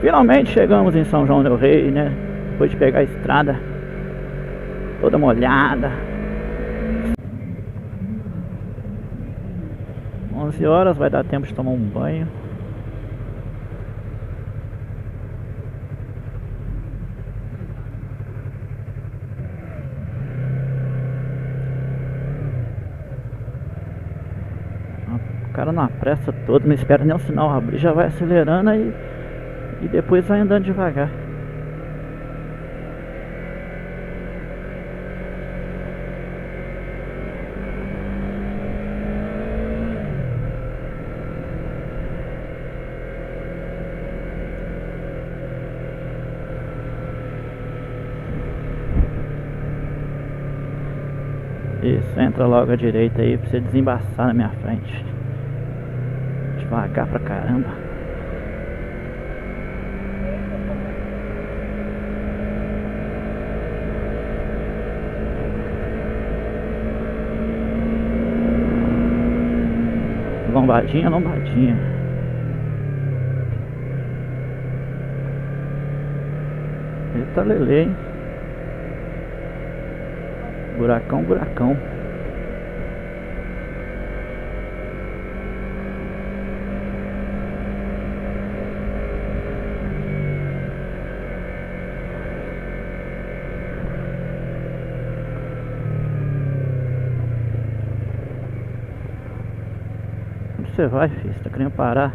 Finalmente chegamos em São João del Rei, né? Depois de pegar a estrada toda molhada. 11 horas, vai dar tempo de tomar um banho. O cara não apressa todo, não espera nem o sinal abrir, já vai acelerando e depois vai andando devagar. Isso, entra logo à direita aí pra você desembaçar na minha frente. Devagar pra caramba. Lombadinha, lombadinha. Eita lelê, hein? Buracão, buracão. Onde você vai, filho? Você tá querendo parar?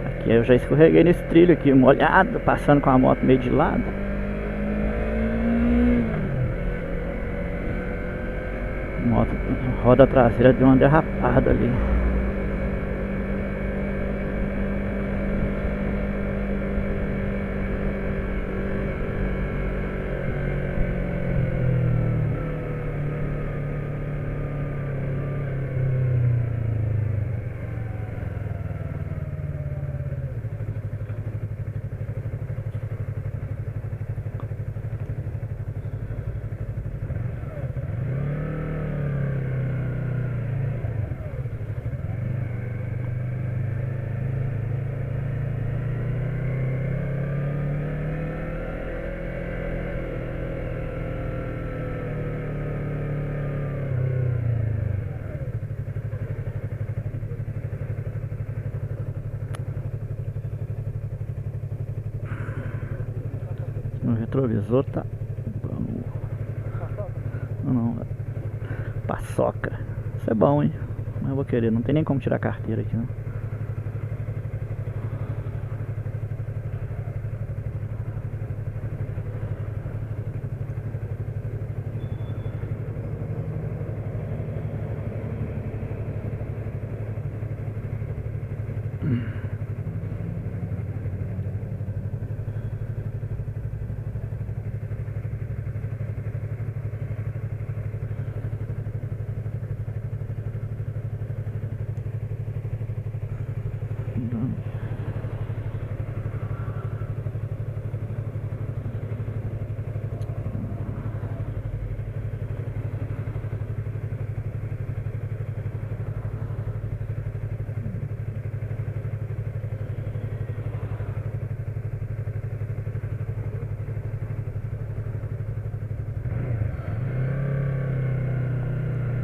Aqui eu já escorreguei nesse trilho aqui, molhado, passando com a moto meio de lado. Moto, roda traseira deu uma derrapada ali. No retrovisor tá bom. Não, paçoca. Isso é bom, hein? Mas eu vou querer, não tem nem como tirar a carteira aqui, não.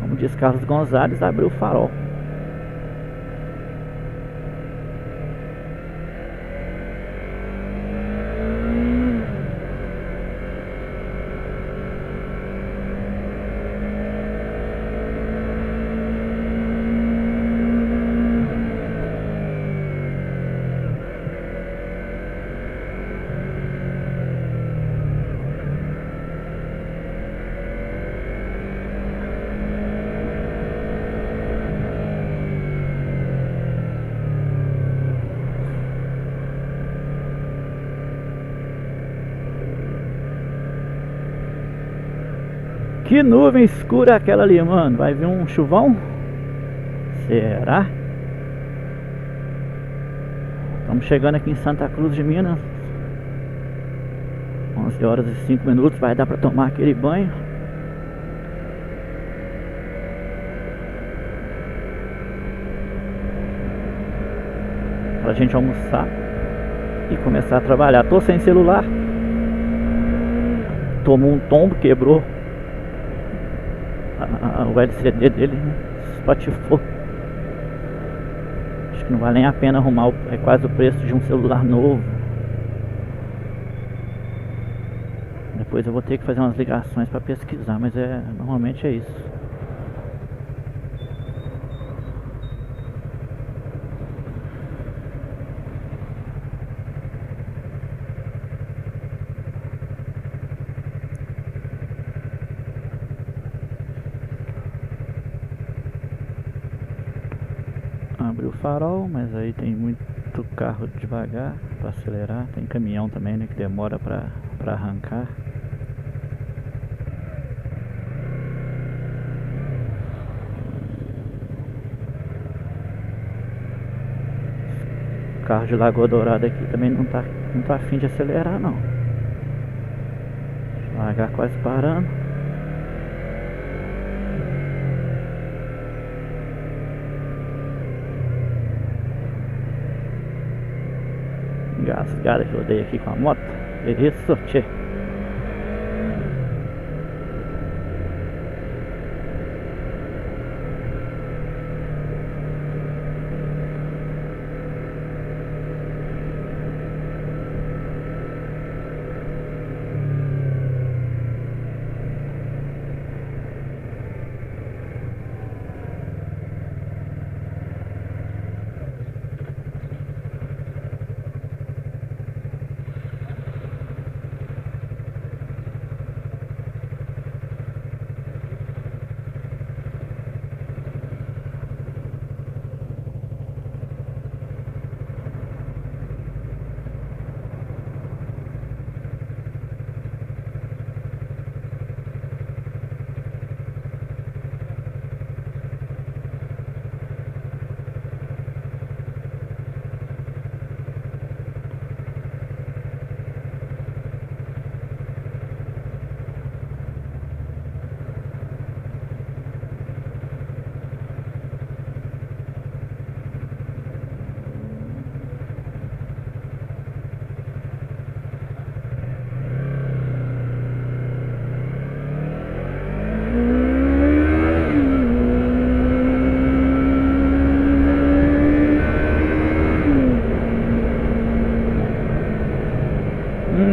Como diz Carlos Gonzalez, abriu o farol. Que nuvem escura é aquela ali, mano. Vai vir um chuvão? Será? Estamos chegando aqui em Santa Cruz de Minas. 11h05, vai dar pra tomar aquele banho. Pra gente almoçar e começar a trabalhar. Tô sem celular. Tomou um tombo, quebrou o LCD dele, né? Espatifou. Acho que não vale nem a pena arrumar, é quase o preço de um celular novo. Depois eu vou ter que fazer umas ligações para pesquisar, mas normalmente é isso. Abre o farol, mas aí tem muito carro devagar para acelerar. Tem caminhão também, né, que demora para arrancar. O carro de Lagoa Dourada aqui também não tá afim de acelerar, não. Devagar, quase parando. Engasgada que eu dei aqui com a moto. Isso, tchê.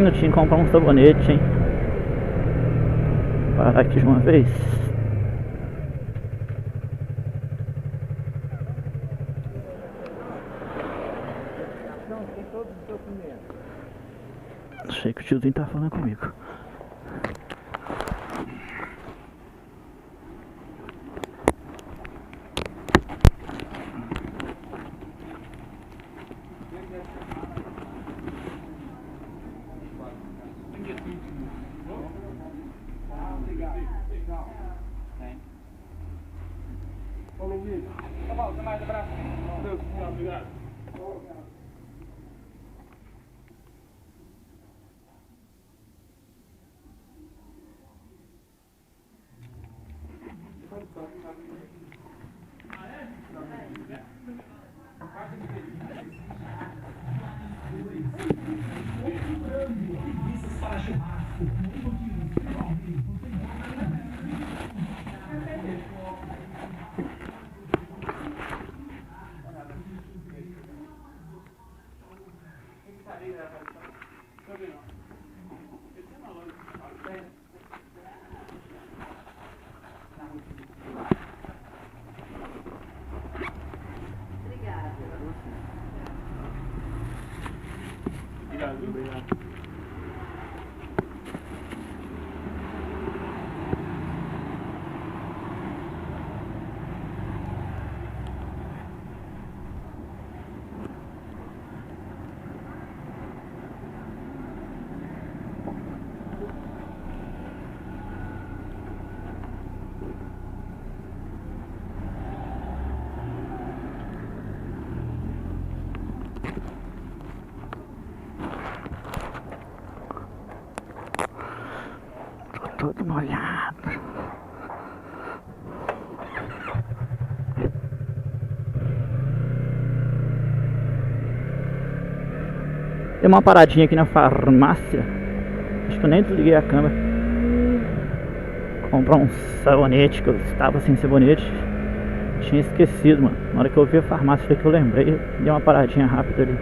Eu tinha que comprar um sabonete, hein? Parar aqui de uma vez. Não, tem todos os documentos. Achei que o tiozinho tá falando comigo. Falou, Luiz. Tá bom, até mais, abraço. Obrigado. Obrigado. todo molhado. Tem uma paradinha aqui na farmácia. Acho que eu nem desliguei a câmera. Comprar um sabonete, que eu estava sem sabonete. Tinha esquecido, mano. Na hora que eu vi a farmácia foi que eu lembrei. Dei uma paradinha rápida ali.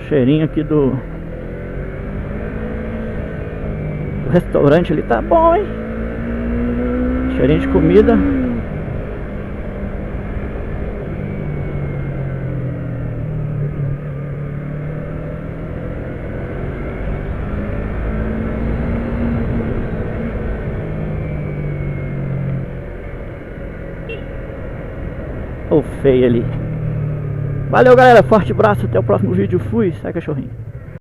Cheirinho aqui do restaurante ali tá bom, hein? Cheirinho de comida. Ou feio ali. Valeu, galera, forte abraço, até o próximo vídeo, fui, sai cachorrinho.